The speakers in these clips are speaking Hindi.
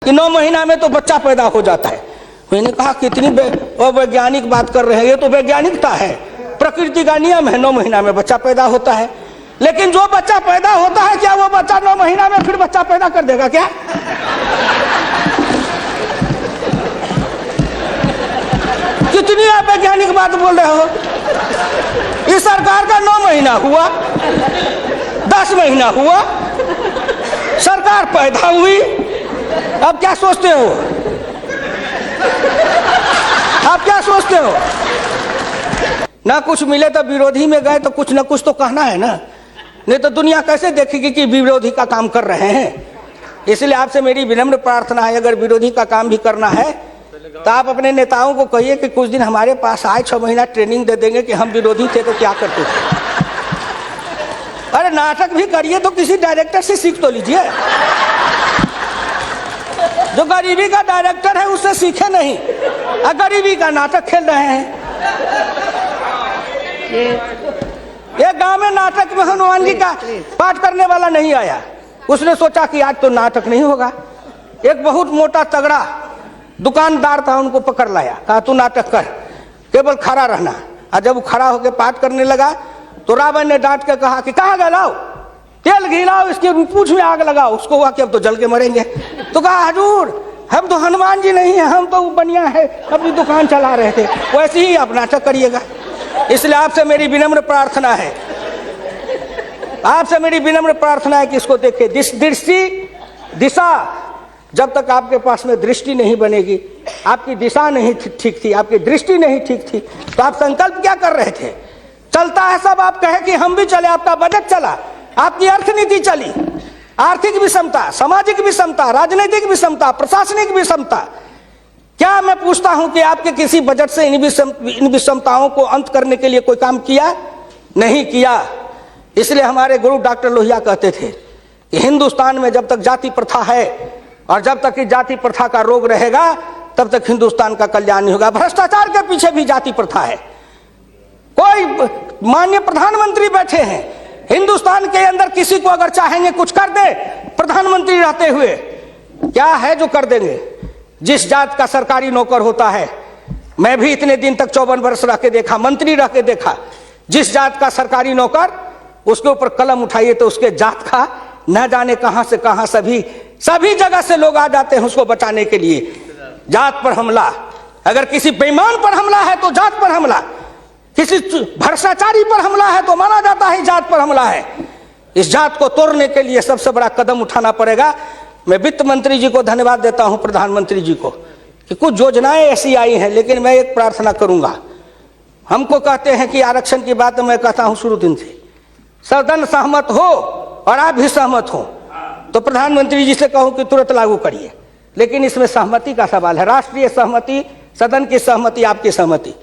कि 9 महीना में तो बच्चा पैदा हो जाता है। मैंने कहा कितनी वैज्ञानिक बात कर रहे हैं, ये तो वैज्ञानिकता है, प्रकृति का नियम है, 9 महीना में बच्चा पैदा होता है। लेकिन जो बच्चा पैदा होता है, क्या वो बच्चा 9 महीना में फिर बच्चा पैदा कर देगा क्या? कितनी आप वैज्ञानिक बात बोल रहे हो। इस सरकार का 9 महीना हुआ, 10 महीना हुआ, सरकार पैदा हुई, अब क्या सोचते हो? आप क्या सोचते हो? ना कुछ मिले तो विरोधी में गए तो कुछ ना कुछ तो कहना है ना, नहीं तो दुनिया कैसे देखेगी कि विरोधी का काम कर रहे हैं। इसलिए आपसे मेरी विनम्र प्रार्थना है, अगर विरोधी का काम भी करना है तो आप अपने नेताओं को कहिए कि कुछ दिन हमारे पास आए, 6 महीना ट्रेनिंग दे देंगे कि हम विरोधी थे तो क्या करते थे। अरे नाटक भी करिए तो किसी डायरेक्टर से सीख तो लीजिए, जो गरीबी का डायरेक्टर है उससे सीखे नहीं, गरीबी का नाटक खेल रहे हैं। एक गांव में नाटक में हनुमान जी का पाठ करने वाला नहीं आया, उसने सोचा कि आज तो नाटक नहीं होगा। एक बहुत मोटा तगड़ा दुकानदार था, उनको पकड़ लाया, कहा तू नाटक कर, केवल खड़ा रहना। और जब वो खड़ा होकर पाठ करने लगा तो रावण ने डांट के कहा कि कहाँ गए, लाओ तेल घी लाओ, इसके पूंछ में आग लगाओ। उसको हुआ कि अब तो जल के मरेंगे। तो कहा हजूर हम तो हनुमान जी नहीं है, हम तो बनिया है, अपनी दुकान चला रहे थे। वैसे ही आप नाटक करिएगा। इसलिए आपसे मेरी विनम्र प्रार्थना है, आपसे मेरी विनम्र प्रार्थना है कि इसको देखिए। दृष्टि दिशा, जब तक आपके पास में दृष्टि नहीं बनेगी, आपकी दिशा नहीं ठीक थी, आपकी दृष्टि नहीं ठीक थी, तो आप संकल्प क्या कर रहे थे? चलता है सब, आप कहे कि हम भी चले, आपका बजट चला, आपकी अर्थनीति चली, आर्थिक विषमता, सामाजिक विषमता, राजनीतिक विषमता, प्रशासनिक विषमता। क्या मैं पूछता हूं कि आपके किसी बजट से इन विषमताओं को अंत करने के लिए कोई काम किया? नहीं किया। इसलिए हमारे गुरु डॉक्टर लोहिया कहते थे कि हिंदुस्तान में जब तक जाति प्रथा है और जब तक इस जाति प्रथा का रोग रहेगा तब तक हिंदुस्तान का कल्याण नहीं होगा। भ्रष्टाचार के पीछे भी जाति प्रथा है। कोई माननीय प्रधानमंत्री बैठे हैं, हिंदुस्तान के अंदर किसी को अगर चाहेंगे कुछ कर दे, प्रधानमंत्री रहते हुए क्या है जो कर देंगे? जिस जात का सरकारी नौकर होता है, मैं भी इतने दिन तक 54 वर्ष रह के देखा, मंत्री रह के देखा, जिस जात का सरकारी नौकर, उसके ऊपर कलम उठाइए तो उसके जात का न जाने कहां से कहां सभी जगह से लोग आ जाते हैं उसको बचाने के लिए। जात पर हमला, अगर किसी बेईमान पर हमला है तो जात पर हमला, किसी भ्रष्टाचारी पर हमला है तो माना जाता है जात पर हमला है। इस जात को तोड़ने के लिए सबसे बड़ा कदम उठाना पड़ेगा। मैं वित्त मंत्री जी को धन्यवाद देता हूं, प्रधानमंत्री जी को, कि कुछ योजनाएं ऐसी आई हैं, लेकिन मैं एक प्रार्थना करूंगा। हमको कहते हैं कि आरक्षण की बात मैं कहता हूं शुरू दिन से, सदन सहमत हो और आप भी सहमत हो तो प्रधानमंत्री जी से कहूं कि तुरंत लागू करिए। लेकिन इसमें सहमति का सवाल है, राष्ट्रीय सहमति, सदन की सहमति, आपकी सहमति।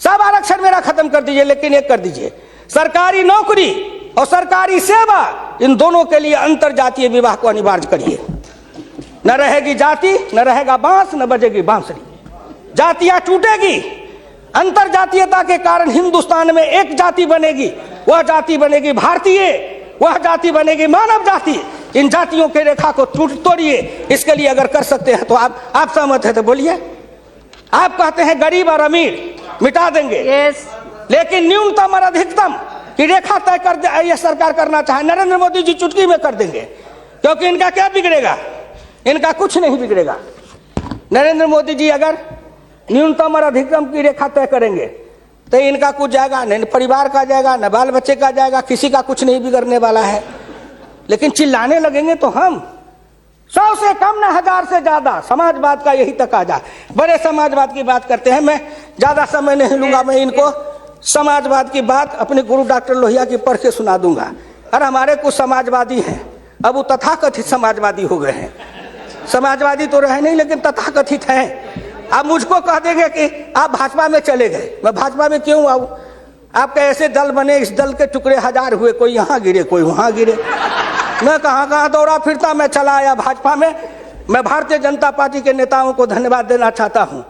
सब आरक्षण मेरा खत्म कर दीजिए, लेकिन एक कर दीजिए, सरकारी नौकरी और सरकारी सेवा, इन दोनों के लिए अंतर जातीय विवाह को अनिवार्य करिए। न रहेगी जाति, न रहेगा बांस, न बजेगी बांसुरी। जातियां टूटेगी, अंतर जातीयता के कारण हिंदुस्तान में एक जाति बनेगी, वह जाति बनेगी भारतीय, वह जाति बनेगी मानव जाति। इन जातियों के रेखा को तोड़िए। इसके लिए अगर कर सकते हैं तो आप सहमत है तो बोलिए। आप कहते हैं गरीब और अमीर मिटा देंगे, लेकिन न्यूनतम और अधिकतम की रेखा तय कर दे, यह सरकार करना चाहे, नरेंद्र मोदी जी चुटकी में कर देंगे, क्योंकि इनका क्या बिगड़ेगा? इनका कुछ नहीं बिगड़ेगा। नरेंद्र मोदी जी अगर न्यूनतम और अधिकतम की रेखा तय करेंगे तो इनका कुछ जाएगा, न परिवार का जाएगा, न बाल बच्चे का जाएगा, किसी का कुछ नहीं बिगड़ने वाला है। लेकिन चिल्लाने लगेंगे तो हम 100 से कम न 1000 से ज्यादा समाजवाद का यही तकाजा। बड़े समाजवाद की बात करते हैं, मैं ज्यादा समय नहीं लूंगा, मैं इनको समाजवाद की बात अपने गुरु डॉक्टर लोहिया की पढ़ के सुना दूंगा। और हमारे कुछ समाजवादी हैं, अब वो तथाकथित समाजवादी हो गए हैं। समाजवादी तो रहे नहीं, लेकिन तथाकथित हैं। आप मुझको कह देंगे कि आप भाजपा में चले गए, मैं भाजपा में क्यों आऊं? आपके ऐसे दल बने, इस दल के टुकड़े 1000 हुए, कोई यहाँ गिरे, कोई वहां गिरे। मैं कहाँ दौड़ा फिरता, मैं चला आया भाजपा में। मैं भारतीय जनता पार्टी के नेताओं को धन्यवाद देना चाहता हूँ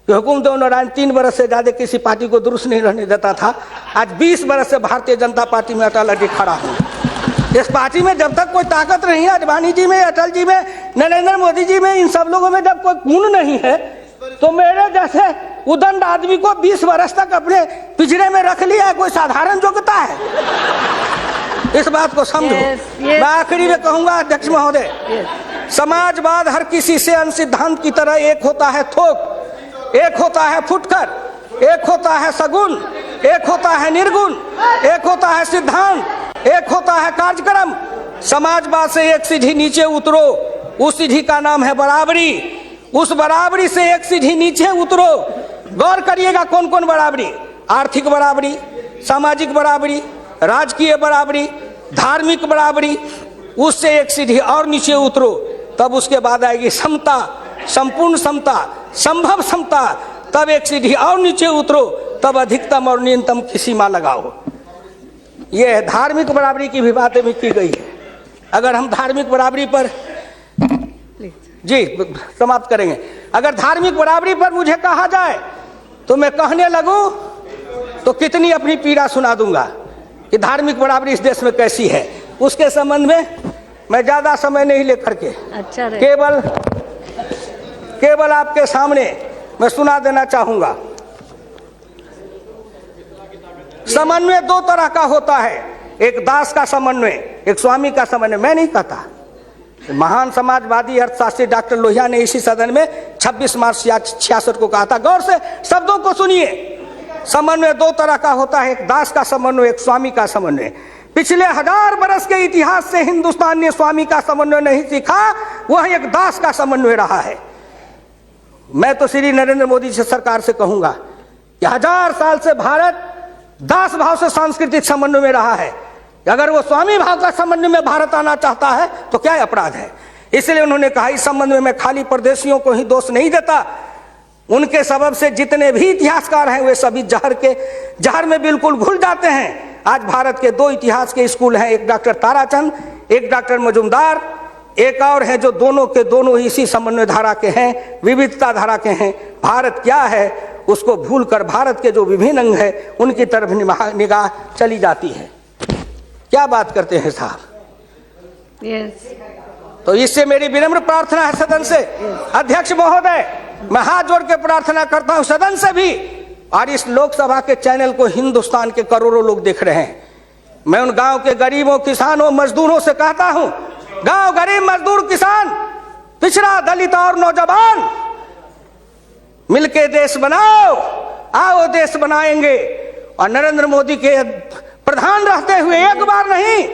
कि हुकुमदेव नारायण 3 बरस से ज्यादा किसी पार्टी को दुरुस्त नहीं रहने देता था। आज 20 बरस से भारतीय जनता पार्टी में अटल अटल खड़ा हूँ। इस पार्टी में जब तक कोई ताकत नहीं है, अडवाणी जी में, अटल जी में, नरेंद्र मोदी जी में, इन सब लोगों में जब कोई गुण नहीं है, तो मेरे जैसे उदंड आदमी को 20 वर्ष तक अपने पिछड़े में रख लिया, कोई साधारण योग्यता है? इस बात को समझो। मैं आखिरी में कहूंगा अध्यक्ष महोदय, समाजवाद हर किसी से अन्य सिद्धांत की तरह एक होता है थोक, एक होता है फुटकर, एक होता है सगुन, एक होता है निर्गुण, एक होता है सिद्धांत, एक होता है कार्यक्रम। समाजवाद से एक सीढ़ी नीचे उतरो, उस सीढ़ी का नाम है बराबरी। उस बराबरी से एक सीढ़ी नीचे उतरो। गौर करिएगा कौन कौन बराबरी? आर्थिक बराबरी, सामाजिक बराबरी, राजकीय बराबरी, धार्मिक बराबरी। उससे एक सीढ़ी और नीचे उतरो, तब उसके बाद आएगी समता, संपूर्ण समता, संभव समता। तब एक सीढ़ी और नीचे उतरो, तब अधिकतम और न्यूनतम की सीमा लगाओ। यह धार्मिक बराबरी की भी बातें भी की गई है। अगर हम धार्मिक बराबरी पर जी समाप्त करेंगे, अगर धार्मिक बराबरी पर मुझे कहा जाए तो मैं कहने लगूं तो कितनी अपनी पीड़ा सुना दूंगा कि धार्मिक बराबरी इस देश में कैसी है। उसके संबंध में मैं ज्यादा समय नहीं लेकर के केवल आपके सामने मैं सुना देना चाहूंगा। समन्वय दो तरह का होता है, एक दास का समन्वय, एक स्वामी का समन्वय। मैं नहीं कहता, महान समाजवादी अर्थशास्त्री डॉक्टर लोहिया ने इसी सदन में 26 मार्च 66 को कहा था। गौर से शब्दों को सुनिए। समन्वय दो तरह का होता है, एक दास का समन्वय, एक स्वामी का समन्वय। पिछले 1000 बरस के इतिहास से हिंदुस्तान ने स्वामी का समन्वय नहीं सीखा, वह एक दास का समन्वय रहा है। मैं तो श्री नरेंद्र मोदी जी सरकार से कहूंगा कि 1000 साल से भारत दास भाव से सांस्कृतिक समन्वय में रहा है। अगर वो स्वामी भाव का समन्वय में भारत आना चाहता है तो क्या अपराध है? इसलिए उन्होंने कहा इस संबंध में मैं खाली परदेशियों को ही दोष नहीं देता, उनके सबब से जितने भी इतिहासकार हैं वे सभी जहर में बिल्कुल घुल जाते हैं। आज भारत के 2 इतिहास के स्कूल हैं, एक डॉक्टर ताराचंद, एक डॉक्टर मजुमदार, एक और है जो दोनों के दोनों इसी समन्वय धारा के हैं, विविधता धारा के हैं। भारत क्या है उसको भूलकर भारत के जो विभिन्न अंग है उनकी तरफ निगाह चली जाती है। क्या बात करते हैं साहब? तो इससे मेरी विनम्र प्रार्थना है सदन से, अध्यक्ष महोदय, मैं हाथ जोड़ के प्रार्थना करता हूं सदन से भी, और इस लोकसभा के चैनल को हिंदुस्तान के करोड़ों लोग देख रहे हैं। मैं उन गांव के गरीबों, किसानों, मजदूरों से कहता हूं, गांव गरीब, मजदूर, किसान, पिछड़ा, दलित और नौजवान, मिलके देश बनाओ, आओ देश बनाएंगे। और नरेंद्र मोदी के प्रधान रहते हुए एक बार नहीं,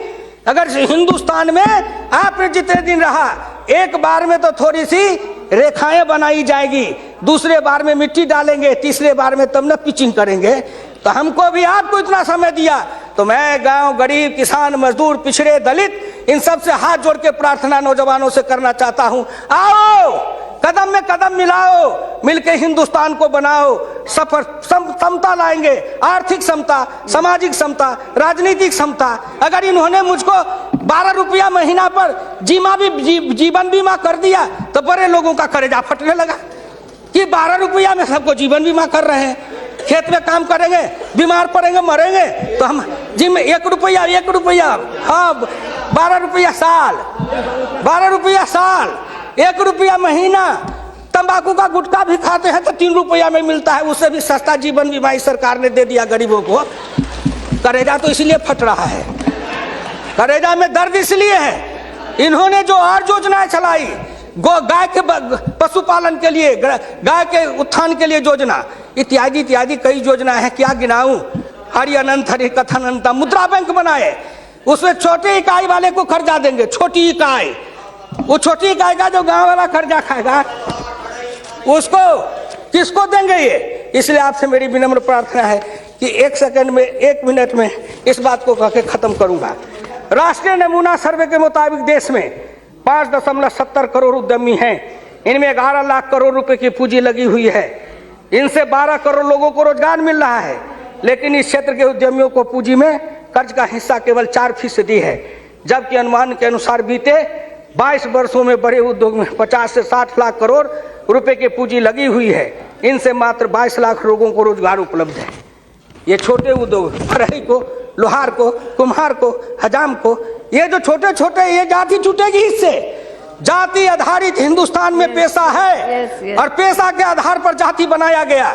अगर हिंदुस्तान में आपने जितने दिन रहा, एक बार में तो थोड़ी सी रेखाएं बनाई जाएगी, दूसरे बार में मिट्टी डालेंगे, तीसरे बार में तब न पिचिंग करेंगे। तो हमको भी आपको इतना समय दिया, तो मैं गांव गरीब, किसान, मजदूर, पिछड़े, दलित, इन सब से हाथ जोड़ के प्रार्थना नौजवानों से करना चाहता हूं, आओ कदम में कदम मिलाओ, मिलके हिंदुस्तान को बनाओ, समता लाएंगे, आर्थिक समता, सामाजिक समता, राजनीतिक समता। अगर इन्होंने मुझको 12 रुपया महीना पर जीवन बीमा कर दिया तो बड़े लोगों का कलेजा फटने लगा कि 12 रुपया में सबको जीवन बीमा कर रहे हैं। खेत में काम करेंगे, बीमार पड़ेंगे, मरेंगे, तो हम जिम 1 रुपया, हाँ 12 रुपया साल, 12 रुपया साल, 1 रुपया महीना। तंबाकू का गुटखा भी खाते हैं तो 3 रुपया में मिलता है, उससे भी सस्ता जीवन बीमा इस सरकार ने दे दिया गरीबों को। करेजा तो इसलिए फट रहा है, करेजा में दर्द इसलिए है, इन्होंने जो और योजनाएं चलाई, गाय के पशुपालन के लिए, गाय के उत्थान के लिए योजना, इत्यादि इत्यादि कई योजना है, क्या गिनाऊं। हरि अनंत हरि कथन अनंत। मुद्रा बैंक बनाए, उसमें छोटे इकाई वाले को कर्जा देंगे, छोटी इकाई, वो छोटी इकाई का जो गांव वाला कर्जा खाएगा उसको किसको देंगे ये? इसलिए आपसे मेरी विनम्र प्रार्थना है कि 1 सेकंड में, 1 मिनट में इस बात को कह के खत्म करूंगा। राष्ट्रीय नमूना सर्वे के मुताबिक देश में 5.70 करोड़ उद्यमी हैं, इनमें 11 लाख करोड़ रुपए की पूंजी लगी हुई है, इनसे 12 करोड़ लोगों को रोजगार मिल रहा है। लेकिन इस क्षेत्र के उद्यमियों को पूंजी में कर्ज का हिस्सा केवल 4% है, जबकि अनुमान के अनुसार बीते 22 वर्षों में बड़े उद्योग में 50 से 60 लाख करोड़ रुपए की पूंजी लगी हुई है, इनसे मात्र 22 लाख लोगों को रोजगार उपलब्ध है। ये छोटे उद्योग, फरहई को, लोहार को, कुम्हार को, हजाम को, ये जो छोटे छोटे ये जाति छूटेगी इससे। जाति आधारित हिंदुस्तान में पेशा है और पेशा के आधार पर जाति बनाया गया।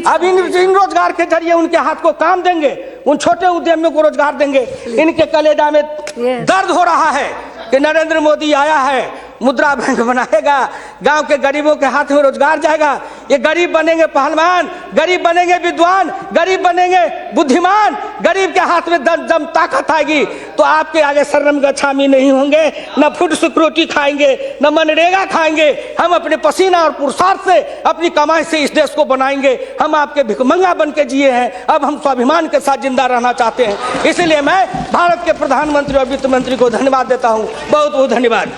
अब इन रोजगार के जरिए उनके हाथ को काम देंगे, उन छोटे उद्यमियों को रोजगार देंगे। इनके कलेजा में दर्द हो रहा है कि नरेंद्र मोदी आया है, मुद्रा बैंक बनाएगा, गांव के गरीबों के हाथ में रोजगार जाएगा। ये गरीब बनेंगे पहलवान, गरीब बनेंगे विद्वान, गरीब बनेंगे बुद्धिमान, गरीब के हाथ में दम ताकत आएगी तो आपके आगे शर्म गच्छामी नहीं होंगे, न फूड सिक्योरिटी खाएंगे, न मनरेगा खाएंगे। हम अपने पसीना और पुरुषार्थ से अपनी कमाई से इस देश को बनाएंगे। हम आपके भिखमंगा बन के जिए हैं, अब हम स्वाभिमान के साथ जिंदा रहना चाहते हैं। इसलिए मैं भारत के प्रधानमंत्री और वित्त मंत्री को धन्यवाद देता हूँ। बहुत बहुत धन्यवाद।